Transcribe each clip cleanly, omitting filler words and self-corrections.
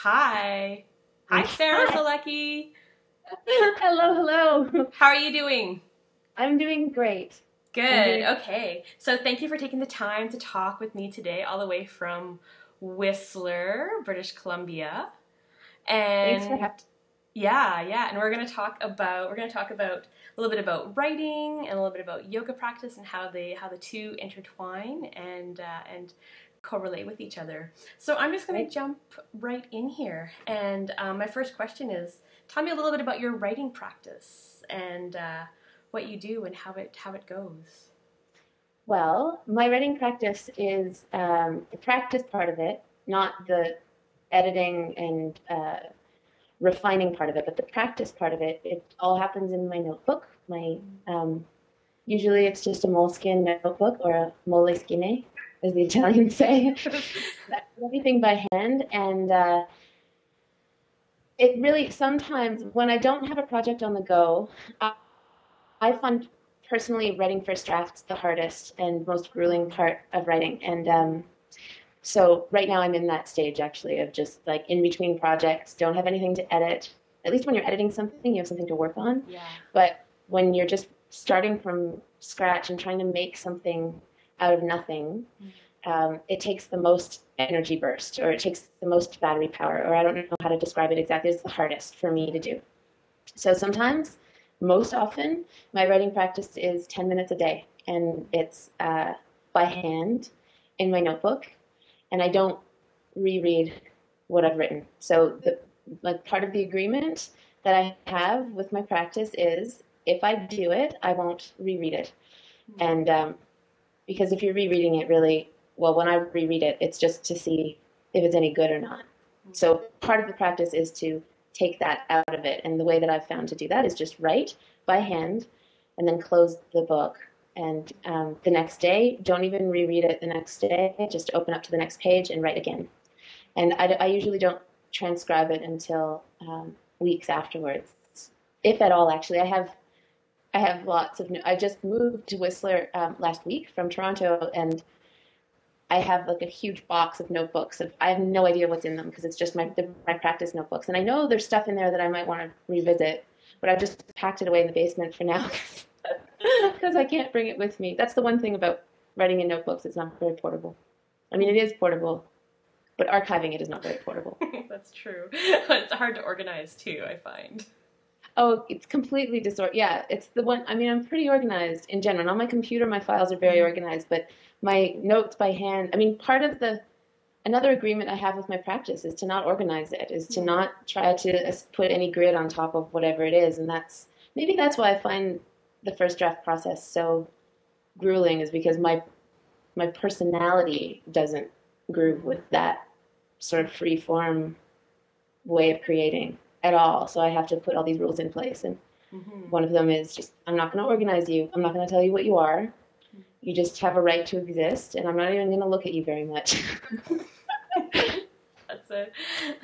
Hi. Hi, Sarah Hi. Selecky. Hello, hello. How are you doing? I'm doing great. I'm Good. doing. Okay. So thank you for taking the time to talk with me today, all the way from Whistler, British Columbia. Thanks for And having. yeah, and we're going to talk about a little bit about writing and a little bit about yoga practice and how the two intertwine and correlate with each other. So I'm just going to Right. jump right in here. And my first question is, tell me a little bit about your writing practice and what you do and how it goes. Well, my writing practice is the practice part of it, not the editing and refining part of it, but the practice part of it. It all happens in my notebook. My usually it's just a moleskin notebook or a moleskine, as the Italians say. Everything by hand, and it really sometimes when I don't have a project on the go, I find personally writing first drafts the hardest and most grueling part of writing. And so right now I'm in that stage actually of just like in between projects, don't have anything to edit. At least when you're editing something, you have something to work on. Yeah. But when you're just starting from scratch and trying to make something out of nothing, it takes the most energy burst or it takes the most battery power, or I don't know how to describe it exactly. It's the hardest for me to do. So sometimes, most often, my writing practice is 10 minutes a day, and it's by hand in my notebook, and I don't reread what I've written. So the like part of the agreement that I have with my practice is if I do it, I won't reread it, and because if you're rereading it, really, well, when I reread it, it's just to see if it's any good or not. So part of the practice is to take that out of it. And the way that I've found to do that is just write by hand and then close the book. And the next day, don't even reread it the next day, just open up to the next page and write again. And I usually don't transcribe it until weeks afterwards, if at all. Actually, I have lots of. I just moved to Whistler last week from Toronto, and I have like a huge box of notebooks. I have no idea what's in them because it's just my practice notebooks, and I know there's stuff in there that I might want to revisit, but I've just packed it away in the basement for now because I can't bring it with me. That's the one thing about writing in notebooks; it's not very portable. I mean, it is portable, but archiving it is not very portable. That's true. It's hard to organize too, I find. Oh, it's completely disorganized. Yeah, it's the one. I mean, I'm pretty organized in general. On my computer, my files are very organized, but my notes by hand. I mean, part of the another agreement I have with my practice is to not organize it, is to not try to put any grid on top of whatever it is, and that's why I find the first draft process so grueling, is because my personality doesn't groove with that sort of free form way of creating at all. So I have to put all these rules in place. And Mm-hmm. one of them is just, I'm not going to organize you. I'm not going to tell you what you are. You just have a right to exist. And I'm not even going to look at you very much. That's a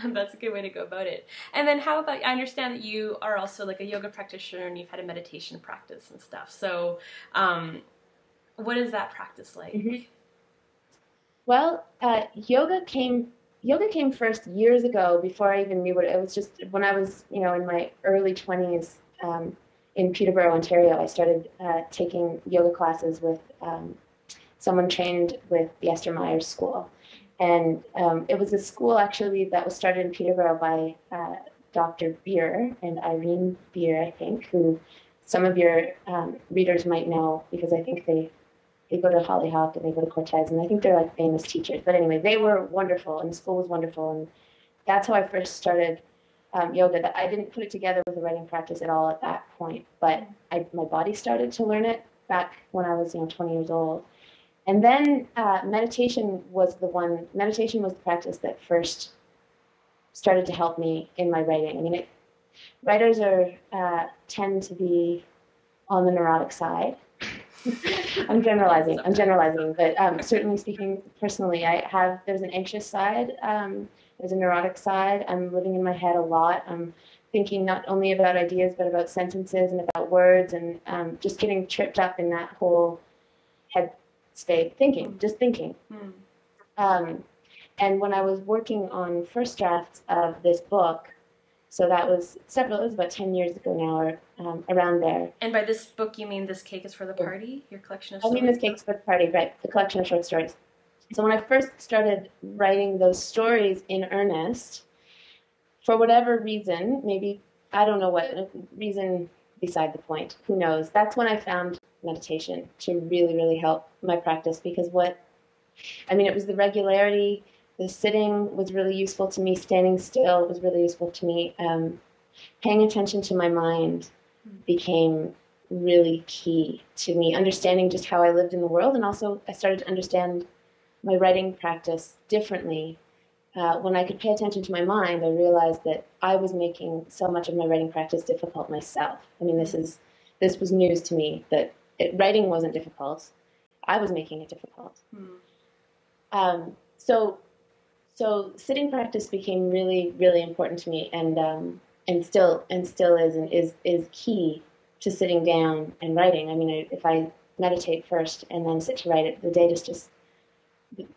that's a good way to go about it. And then how about I understand that you are also like a yoga practitioner and you've had a meditation practice and stuff. So, what is that practice Mm-hmm. like? Well, yoga came first years ago before I even knew what it was. Just when I was, in my early 20s, in Peterborough, Ontario, I started taking yoga classes with someone trained with the Esther Myers School. And it was a school actually that was started in Peterborough by Dr. Beer and Irene Beer, I think, who some of your readers might know because I think they go to Hollyhock and they go to Cortez, and I think they're like famous teachers. But anyway, they were wonderful, and the school was wonderful, and that's how I first started yoga. That I didn't put it together with a writing practice at all at that point, but my body started to learn it back when I was 20 years old. And then meditation was the practice that first started to help me in my writing. I mean, writers tend to be on the neurotic side. I'm Sometimes. generalizing, but certainly speaking personally, there's an anxious side, there's a neurotic side. I'm living in my head a lot. I'm thinking not only about ideas, but about sentences and about words, and just getting tripped up in that whole head state, thinking, just thinking. Mm. Um, And when I was working on first drafts of this book, so that was it was about 10 years ago now, or around there. And by this book, you mean This Cake is for the Party, your collection of I stories? mean, This Cake is for the Party, right, the collection of short stories. So when I first started writing those stories in earnest, for whatever reason, maybe, I don't know what reason, beside the point, who knows, that's when I found meditation to really, really help my practice, because it was the regularity. The sitting was really useful to me. Standing still was really useful to me. Paying attention to my mind became really key to me, understanding just how I lived in the world. And also, I started to understand my writing practice differently. When I could pay attention to my mind, I realized that I was making so much of my writing practice difficult myself. I mean, this was news to me, that writing wasn't difficult. I was making it difficult. So sitting practice became really, really important to me, and still is, and is key to sitting down and writing. I mean, if I meditate first and then sit to write it, the data just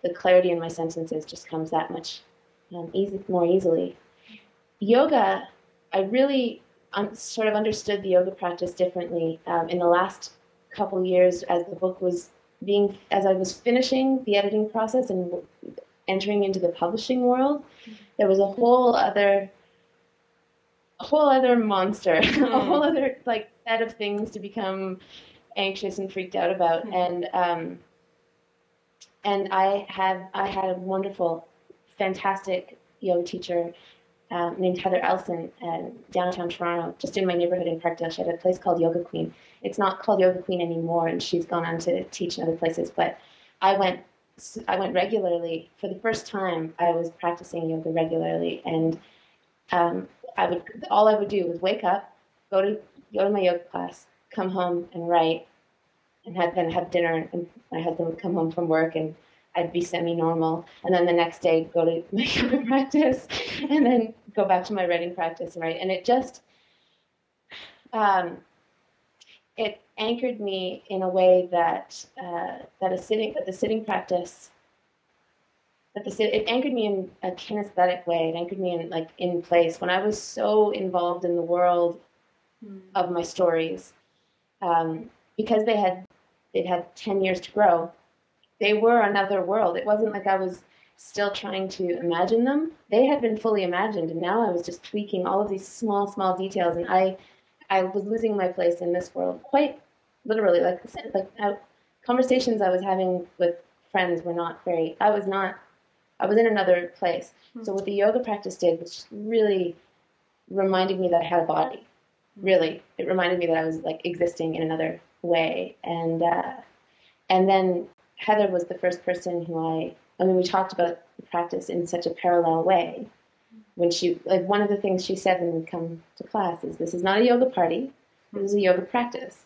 the clarity in my sentences just comes that much more easily. Yoga, I really sort of understood the yoga practice differently in the last couple years, as I was finishing the editing process and entering into the publishing world. There was a whole other monster, a whole other set of things to become anxious and freaked out about. And I had a wonderful, fantastic yoga teacher named Heather Elson downtown Toronto, just in my neighborhood in Parkdale. She had a place called Yoga Queen. It's not called Yoga Queen anymore, and she's gone on to teach in other places. But I went regularly. For the first time, I was practicing yoga regularly, and all I would do was wake up, go to my yoga class, come home and write, and then have dinner. And my husband would come home from work, and I'd be semi-normal. And then the next day, go to my yoga practice, and then go back to my writing practice and write. And it just it anchored me in a way that the sitting practice. It anchored me in a kinesthetic way. It anchored me in place when I was so involved in the world of my stories, because they'd had 10 years to grow. They were another world. It wasn't like I was still trying to imagine them. They had been fully imagined, and now I was just tweaking all of these small details, and I was losing my place in this world, quite literally. Conversations I was having with friends were not very. I was in another place. So what the yoga practice did was really reminded me that I had a body. Really, it reminded me that I was existing in another way. And then Heather was the first person who we talked about the practice in such a parallel way. When one of the things she said when we come to class is, "This is not a yoga party. This is a yoga practice."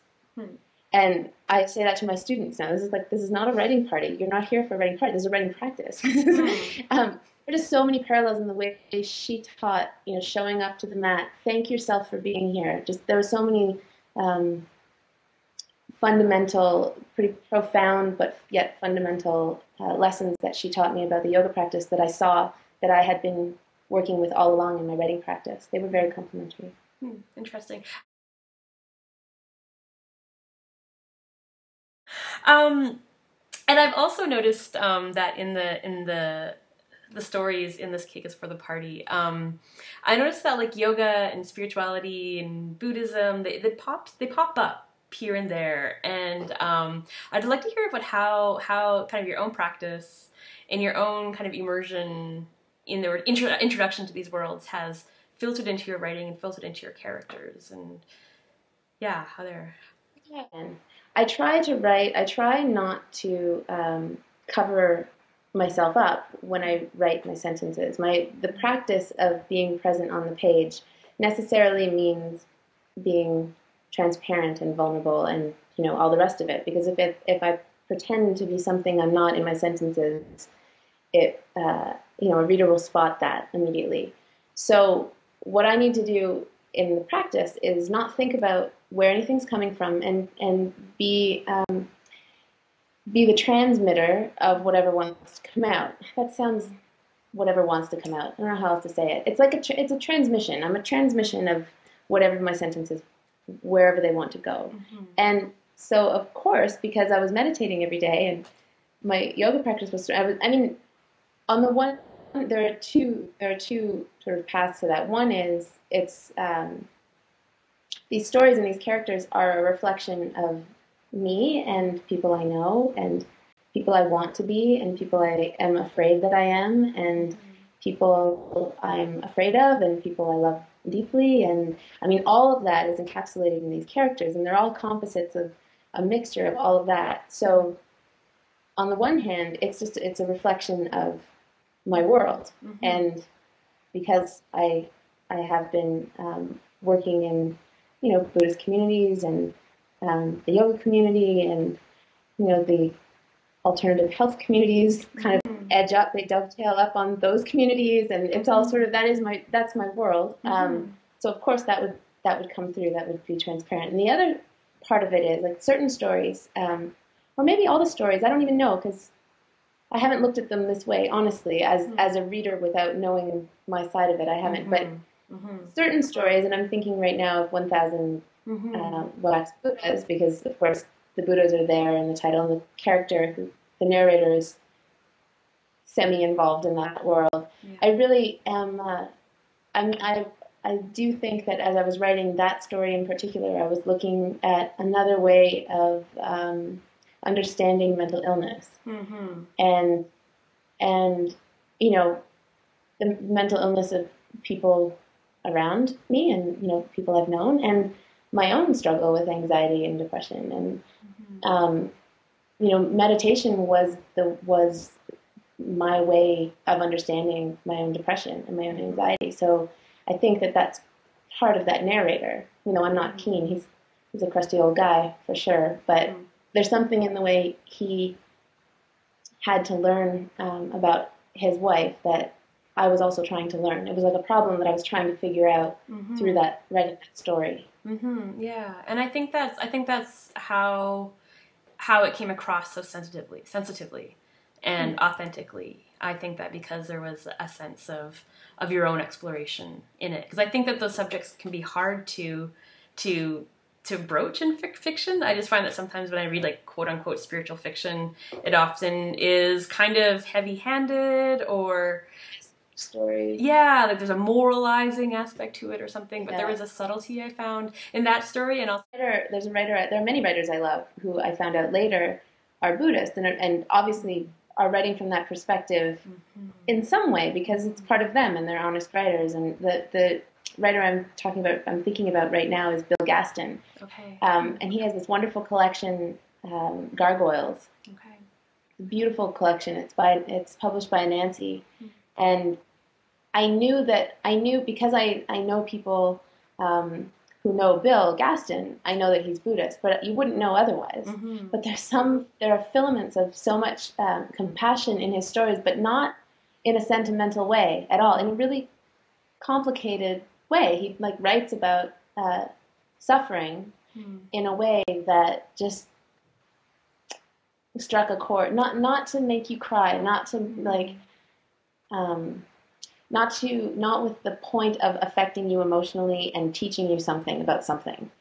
And I say that to my students now. This is not a writing party. You're not here for a writing party. This is a writing practice. There are just so many parallels in the way she taught, showing up to the mat. Thank yourself for being here. There were so many fundamental, pretty profound, but yet fundamental lessons that she taught me about the yoga practice that I saw that I had been working with all along in my writing practice. They were very complementary. Interesting. And I've also noticed that in the stories in This Cake is for the Party, I noticed that yoga and spirituality and Buddhism, they pop up here and there, and I'd like to hear about how kind of your own practice and your own kind of immersion in the introduction to these worlds has filtered into your writing and filtered into your characters, and how they're. Yeah. I try to write. I try not to cover myself up when I write my sentences. The practice of being present on the page necessarily means being transparent and vulnerable, and all the rest of it. Because if I pretend to be something I'm not in my sentences, a reader will spot that immediately. So what I need to do in the practice is not think about where anything's coming from, and be the transmitter of whatever wants to come out. That sounds whatever wants to come out. I don't know how else to say it. It's like it's a transmission. I'm a transmission of whatever my sentences, wherever they want to go. And so, of course, because I was meditating every day and my yoga practice was, I mean, on the one, there are two sort of paths to that. One is it's these stories and these characters are a reflection of me and people I know and people I want to be and people I am afraid that I am and people I'm afraid of and people I love deeply. And I mean, all of that is encapsulated in these characters, and they're all composites of a mixture of all of that. So on the one hand, it's a reflection of my world. And because I have been working in, Buddhist communities and the yoga community and, the alternative health communities kind of edge up, they dovetail up on those communities, and it's all sort of, that's my world. So of course that would come through, that would be transparent. And the other part of it is like certain stories, or maybe all the stories, I don't even know, because I haven't looked at them this way, honestly, as a reader without knowing my side of it. I haven't, but certain stories, and I'm thinking right now of 1,000 Wax Buddhas, because of course the Buddhas are there in the title, and the character, the narrator, is semi-involved in that world. Yeah. I really am, I do think that as I was writing that story in particular, I was looking at another way of understanding mental illness. And the mental illness of people around me and, people I've known, and my own struggle with anxiety and depression. And, meditation was my way of understanding my own depression and my own anxiety. So I think that that's part of that narrator. I'm not keen. He's a crusty old guy for sure, but there's something in the way he had to learn about his wife that I was also trying to learn. It was like a problem that I was trying to figure out through that writing that story. Yeah, and I think that's how it came across so sensitively, and authentically. I think that because there was a sense of your own exploration in it, because I think that those subjects can be hard to broach in fiction. I just find that sometimes when I read like quote unquote spiritual fiction, it often is kind of heavy-handed or stories. Yeah, like there's a moralizing aspect to it or something, but there was a subtlety I found in that story. And also, there are many writers I love who I found out later are Buddhist and obviously are writing from that perspective in some way because it's part of them and they're honest writers. And the writer I'm thinking about right now is Bill Gaston. Okay. And he has this wonderful collection, Gargoyles. Okay. It's a beautiful collection. It's published by Nancy. And I knew because I know people who know Bill Gaston, I know that he's Buddhist, but you wouldn't know otherwise. But there are filaments of so much compassion in his stories, but not in a sentimental way at all, in a really complicated way. He writes about suffering in a way that just struck a chord, not to make you cry, not to not with the point of affecting you emotionally and teaching you something about something,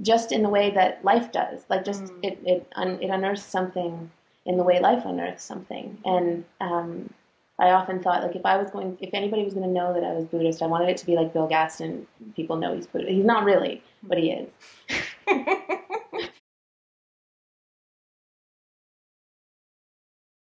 just in the way that life does. It unearths something in the way life unearths something. And I often thought if anybody was going to know that I was Buddhist, I wanted it to be like Bill Gaston. People know he's Buddhist. He's not really, but he is.